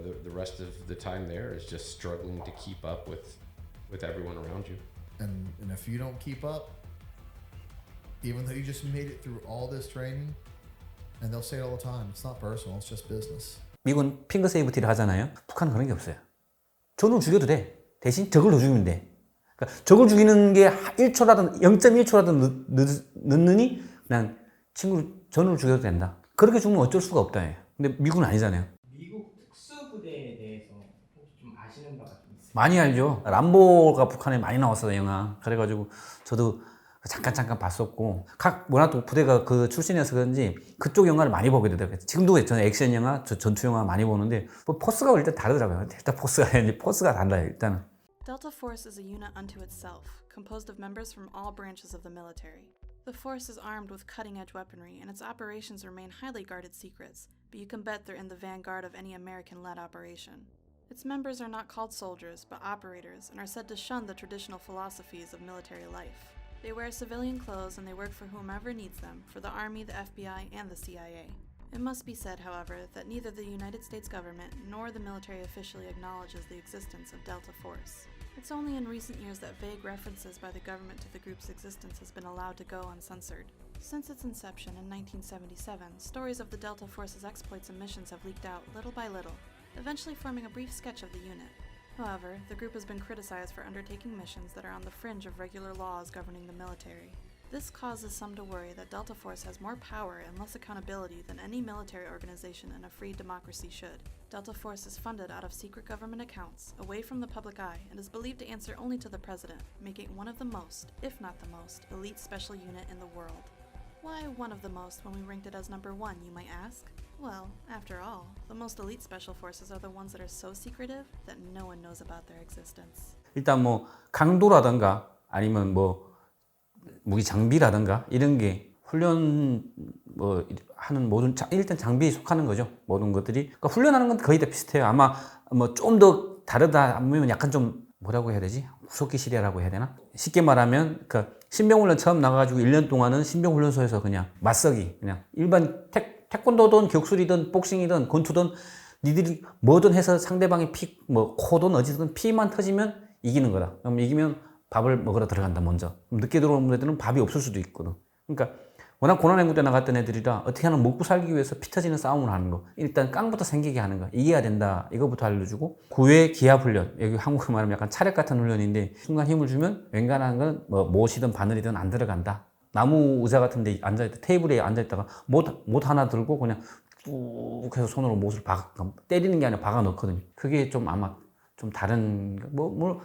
the rest of the time there is just struggling to keep up with everyone around you. And if you don't keep up, even though you just made it through all this training, and they'll say it all the time, it's not personal, it's just business. 미국은 핑거 세이브티를 하잖아요. 북한은 그런 게 없어요. 전우를 죽여도 돼. 대신 적을 더 죽이면 돼. 그러니까 적을 죽이는 게 1초라든 0.1초라든 늦느니 그냥 친구를 전우를 죽여도 된다. 그렇게 죽으면 어쩔 수가 없다. 근데 미국은 아니잖아요. 미국 특수부대에 대해서 혹시 좀 아시는 바가 좀 있어요? 많이 알죠. 람보가 북한에 많이 나왔어요, 영화. 그래가지고 저도 잠깐 봤었고, 각 워낙 또 부대가 그 출신이어서 그런지 그쪽 영화를 많이 보게 되더라고요. 지금도 저는 액션 영화, 전투 영화 많이 보는데 뭐 포스가 일단 다르더라고요. 일단 포스가 달라요, 일단은. Delta Force is a unit unto itself, composed of members from all branches of the military. The force is armed with cutting-edge weaponry, and its operations remain highly guarded secrets, but you can bet they're in the vanguard of any American-led operation. Its members are not called soldiers, but operators, and are said to shun the traditional philosophies of military life. They wear civilian clothes and they work for whomever needs them, for the Army, the FBI, and the CIA. It must be said, however, that neither the United States government nor the military officially acknowledges the existence of Delta Force. It's only in recent years that vague references by the government to the group's existence has been allowed to go uncensored. Since its inception in 1977, stories of the Delta Force's exploits and missions have leaked out little by little, eventually forming a brief sketch of the unit. However, the group has been criticized for undertaking missions that are on the fringe of regular laws governing the military. This causes some to worry that Delta Force has more power and less accountability than any military organization in a free democracy should. Delta Force is funded out of secret government accounts, away from the public eye, and is believed to answer only to the president, making it one of the most, if not the most, elite special unit in the world. Why one of the most when we ranked it as number 1, you might ask? Well, after all, the most elite special forces are the ones that are so secretive that no one knows about their existence. 일단 뭐 강도라든가 아니면 뭐 무기 장비라든가 이런 게 훈련 뭐 하는 모든 일단 장비에 속하는 거죠. 모든 것들이. 그러니까 훈련하는 건 거의 다 비슷해요. 아마 뭐 좀 더 다르다 하면 약간 좀 뭐라고 해야 되지? 후속기 시대라고 해야 되나? 쉽게 말하면 그 신병훈련 처음 나가가지고 1년 동안은 신병훈련소에서 그냥 맞서기 그냥 일반 태권도든 격술이든 복싱이든 권투든 니들이 뭐든 해서 상대방의 피, 뭐 코든 어디든 피만 터지면 이기는 거다. 그럼 이기면 밥을 먹으러 들어간다 먼저. 늦게 들어오는 애들은 밥이 없을 수도 있거든. 그러니까 워낙 고난행군 때 나갔던 애들이라 어떻게 하면 먹고 살기 위해서 피 터지는 싸움을 하는 거. 일단 깡부터 생기게 하는 거. 이겨야 된다. 이거부터 알려주고 구회 기합훈련. 여기 한국으로 말하면 약간 차렷 같은 훈련인데 순간 힘을 주면 웬간한 건 뭐 못이든 바늘이든 안 들어간다. 나무 의자 같은 데 앉아있다 테이블에 앉아있다가 못 하나 들고 그냥 쭉 해서 손으로 못을 때리는 게 아니라 박아 넣거든요. 그게 좀 아마 좀 다른 뭐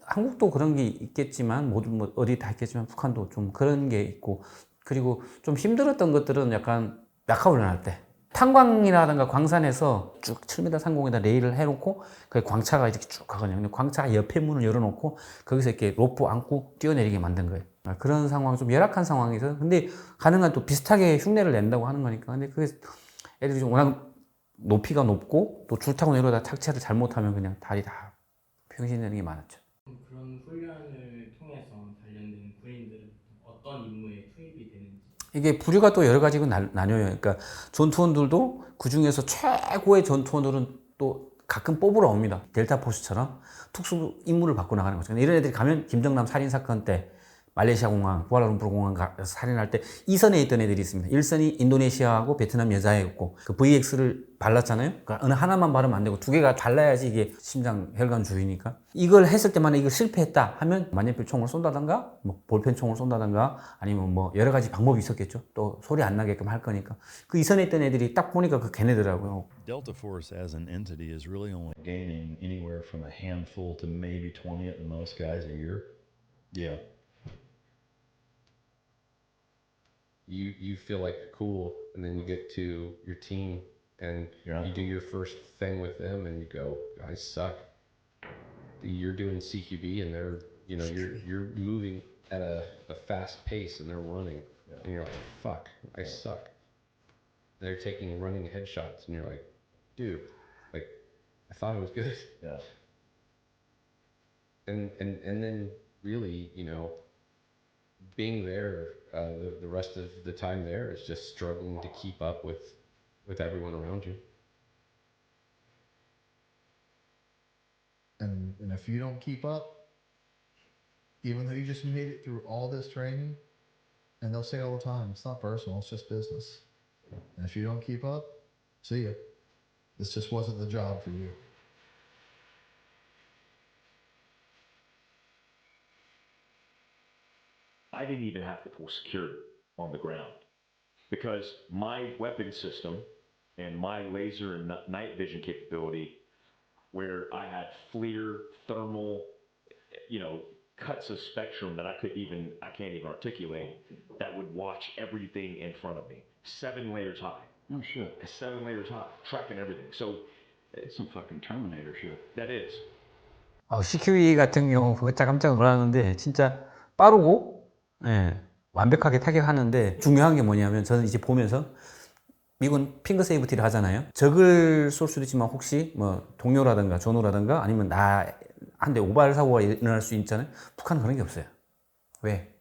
한국도 그런 게 있겠지만 모든 뭐 어디 다 있겠지만 북한도 좀 그런 게 있고 그리고 좀 힘들었던 것들은 약간 낙하훈련할 때 탄광이라든가 광산에서 쭉 7m 상공에다 레일을 해놓고 그 광차가 이렇게 쭉 가거든요. 근데 광차 옆에 문을 열어놓고 거기서 이렇게 로프 안고 뛰어내리게 만든 거예요. 그런 상황, 좀 열악한 상황에서 근데 가능한 또 비슷하게 흉내를 낸다고 하는 거니까. 근데 그게 애들이 좀 워낙 높이가 높고 또 줄 타고 내려다 착체를 잘못하면 그냥 다리 다 병신되는 게 많았죠. 그런 훈련을 통해서 단련된 군인들은 어떤 임무에 투입이 되는지? 이게 부류가 또 여러 가지로 나뉘어요. 그러니까 전투원들도 그 중에서 최고의 전투원들은 또 가끔 뽑으러 옵니다. 델타 포스처럼 특수 임무를 받고 나가는 거죠. 이런 애들이 가면 김정남 살인 사건 때 말레이시아 공항, 쿠알라룸푸르 공항 살인할 때 2선에 있던 애들이 있습니다. 1선이 인도네시아하고 베트남 여자애였고 그 VX를 발랐잖아요. 그러니까 어느 하나만 바르면 안 되고 두 개가 발라야지 이게 심장 혈관 주위니까. 이걸 했을 때만 이걸 실패했다 하면 만년필 총을 쏜다든가 뭐 볼펜 총을 쏜다든가 아니면 뭐 여러 가지 방법이 있었겠죠. 또 소리 안 나게끔 할 거니까. 그 2선에 있던 애들이 딱 보니까 그 걔네더라고요. Delta Force as an entity is really only gaining anywhere from a handful to maybe 20 at the most guys a year. Yeah. You feel like you're cool, and then you get to your team, and you do your first thing with them, and you go, I suck. You're doing CQB, and they're you're moving at a fast pace, and they're running, and you're like, fuck, I suck. They're taking running headshots, and you're like, dude, like, I thought it was good. Yeah. And then really, being there the rest of the time there is just struggling to keep up with everyone around you. if you don't keep up, even though you just made it through all this training, and they'll say all the time, it's not personal, it's just business. And if you don't keep up, see ya. This just wasn't the job for you. I didn't even have to pull security on the ground because my weapon system and my laser and night vision capability, where I had FLIR, thermal, cuts of spectrum that I can't even articulate, that would watch everything in front of me. 7 layers high. Oh shit. 7 layers high, tracking everything. So It's some fucking Terminator shit. that is. CQE 같은 경우 진짜 깜짝 놀랐는데 진짜 빠르고 예, 완벽하게 타격하는데 중요한 게 뭐냐면 저는 이제 보면서 미군 핑거 세이프티를 하잖아요. 적을 쏠 수도 있지만 혹시 뭐 동료라든가 전우라든가 아니면 나한테 오발 사고가 일어날 수 있잖아요. 북한은 그런 게 없어요. 왜?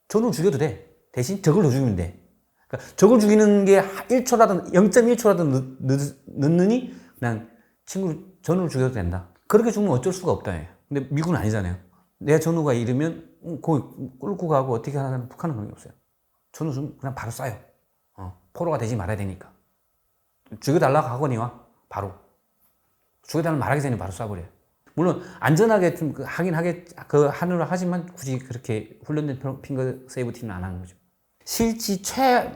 전우 죽여도 돼. 대신 적을 더 죽이면 돼. 그러니까 적을 죽이는 게 1초라든 0.1초라든 늦느니 그냥 전우를 죽여도 된다. 그렇게 죽으면 어쩔 수가 없다. 근데 미군은 아니잖아요. 내 전우가 이르면 거기 끌고 가고 어떻게 하는 북한은 그런 게 없어요. 전우 좀 그냥 바로 쏴요. 포로가 되지 말아야 되니까. 죽여달라고 하거니와 바로. 죽여달라고 말하기 전에 바로 쏴버려요. 물론 안전하게 좀 하느라 하지만 굳이 그렇게 훈련된 핑거 세이브티는 안 하는 거죠. 실지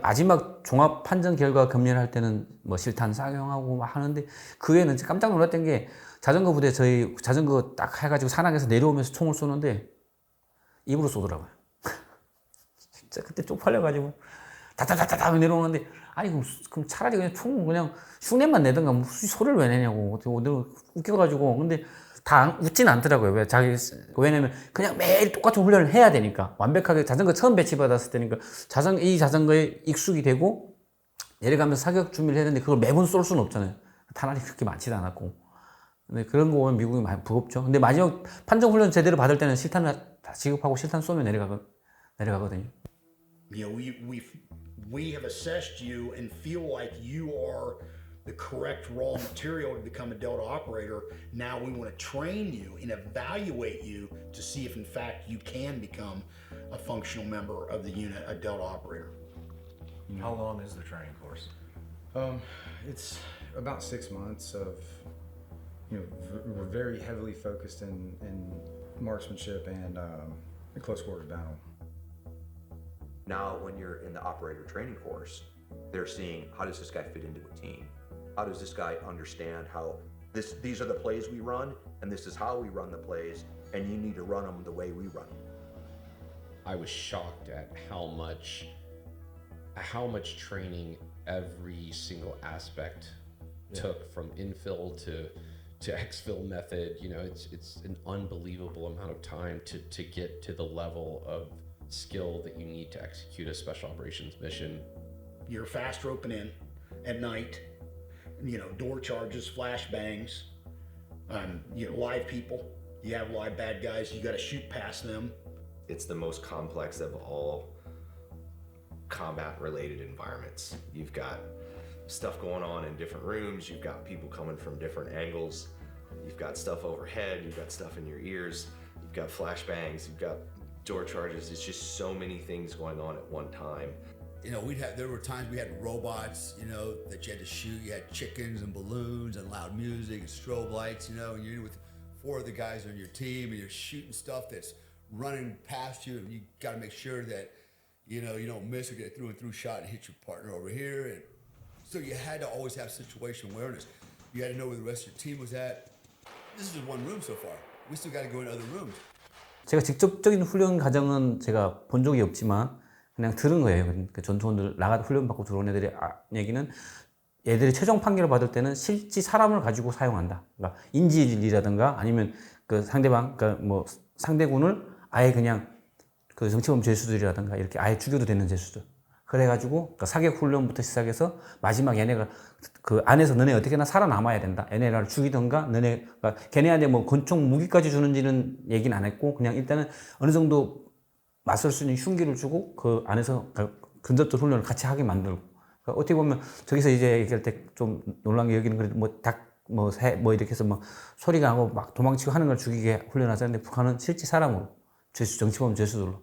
마지막 종합 판정 결과 검열할 때는 뭐 실탄 사용하고 하는데 그 외에는 깜짝 놀랐던 게 자전거 부대 저희 자전거 딱 해가지고 산악에서 내려오면서 총을 쏘는데 입으로 쏘더라고요. 진짜 그때 쪽팔려가지고 다다다다다 내려오는데 아니 그럼 차라리 그냥 총 그냥 흉내만 내든가 무슨 소리를 왜 내냐고 웃겨가지고 근데 다 웃진 않더라고요. 왜냐면 그냥 매일 똑같은 훈련을 해야 되니까 완벽하게 자전거 처음 배치받았을 때니까 이 자전거에 익숙이 되고 내려가면서 사격 준비를 해야 되는데 그걸 매번 쏠 수는 없잖아요. 탄환이 그렇게 많지도 않았고. 근데 그런 거 보면 미국이 많이 부럽죠. 근데 마지막 판정 훈련 제대로 받을 때는 실탄을 다 지급하고 실탄 쏘면 내려가거든요. You know, we have assessed you and feel like you are the correct raw material to become a Delta operator. Now we want to train you and evaluate you to see if in fact you can become a functional member of the unit, a Delta operator. How long is the training course? It's about 6 months of, we're very heavily focused in marksmanship and close quarters battle. Now, when you're in the operator training course, they're seeing how does this guy fit into a team? How does this guy understand how these are the plays we run, and this is how we run the plays, and you need to run them the way we run them. I was shocked at how much training every single aspect took, from infill to exfil method. It's an unbelievable amount of time to get to the level of skill that you need to execute a special operations mission. You're fast roping in at night, door charges, flashbangs, live people. You have live bad guys, you got to shoot past them. It's the most complex of all combat related environments. You've got stuff going on in different rooms, you've got people coming from different angles, you've got stuff overhead, you've got stuff in your ears, you've got flashbangs, you've got door charges. It's just so many things going on at one time. There were times we had robots, that you had to shoot. You had chickens and balloons and loud music and strobe lights, and you're with 4 of the guys on your team and you're shooting stuff that's running past you, and you got to make sure that, you don't miss or get through and through shot and hit your partner over here. And so you had to always have situation awareness. You had to know where the rest of your team was at. This is just one room so far. We still got to go in other rooms. 제가 직접적인 훈련 과정은 제가 본 적이 없지만 그냥 들은 거예요. 그러니까 전투원들 훈련 받고 들어온 애들의 얘기는 얘들이 최종 판결을 받을 때는 실제 사람을 가지고 사용한다. 그러니까 인질이라든가 아니면 그 상대군을 아예 그냥 그 정치범 죄수들이라든가 이렇게 아예 죽여도 되는 죄수들. 그래가지고 사격 훈련부터 시작해서 마지막 얘네가 그 안에서 너네 어떻게나 살아남아야 된다. 얘네를 죽이던가 걔네한테 뭐 권총 무기까지 주는지는 얘기는 안 했고 그냥 일단은 어느 정도 맞설 수 있는 흉기를 주고 그 안에서 근접전 훈련을 같이 하게 만들고. 그러니까 어떻게 보면 저기서 이제 얘기할 때 좀 놀란 게 여기는 그래도 뭐 닭 뭐 이렇게 해서 뭐 소리가 나고 막 도망치고 하는 걸 죽이게 훈련하자는데 북한은 실제 사람으로 정치범 죄수들로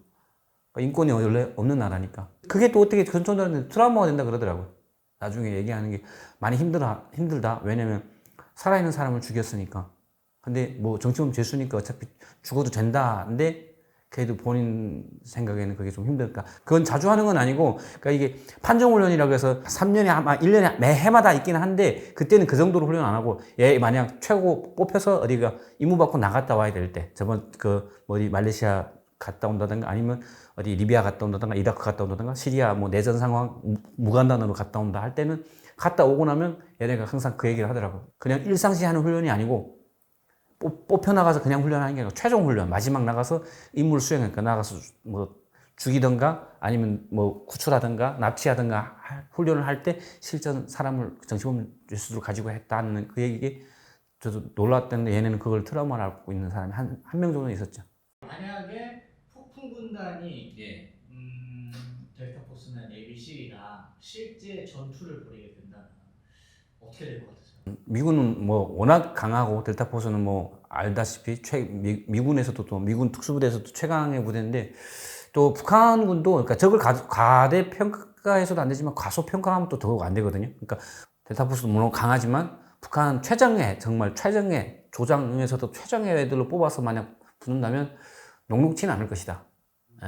인권이 원래 없는 나라니까 그게 또 어떻게 전통들한테 트라우마가 된다 그러더라고요. 나중에 얘기하는 게 많이 힘들다. 왜냐면 살아있는 사람을 죽였으니까. 근데 뭐 정치범 죄수니까 어차피 죽어도 된다. 근데 그래도 본인 생각에는 그게 좀 힘들까. 그건 자주 하는 건 아니고, 그러니까 이게 판정훈련이라고 해서 3년에 아마 1년에 매 해마다 있기는 한데, 그때는 그 정도로 훈련 안 하고, 얘 만약 최고 뽑혀서 어디가 임무 받고 나갔다 와야 될 때, 저번 어디 말레이시아 갔다 온다든가, 아니면 어디 리비아 갔다 온다든가, 이라크 갔다 온다든가, 시리아 뭐 내전 상황 무간단으로 갔다 온다 할 때는 갔다 오고 나면 얘네가 항상 그 얘기를 하더라고요. 그냥 일상시 하는 훈련이 아니고, 뽑혀나가서 그냥 훈련하는 게 아니라 최종 훈련, 마지막 나가서 임무를 수행하니까 나가서 뭐 죽이든가 아니면 뭐 구출하든가 납치하든가 훈련을 할 때 실전 사람을 정치범 죄수를 가지고 했다는 그 얘기에 저도 놀랐던데 얘네는 그걸 트라우마를 앓고 있는 사람이 한 명 정도 있었죠. 만약에 폭풍 군단이 델타포스나 네비실이랑 실제 전투를 벌이게 된다면 어떻게 될 것 같으세요? 미군은 뭐 워낙 강하고 델타포스는 뭐 알다시피 미군에서도 또 미군 특수부대에서도 최강의 부대인데 또 북한군도 그러니까 적을 과대평가해서도 안 되지만 과소평가하면 또 더욱 안 되거든요. 그러니까 델타포스도 물론 강하지만 북한 최정예 정말 최정예 조장 중에서도 최정예 애들로 뽑아서 만약 붙는다면 녹록지는 않을 것이다. 예.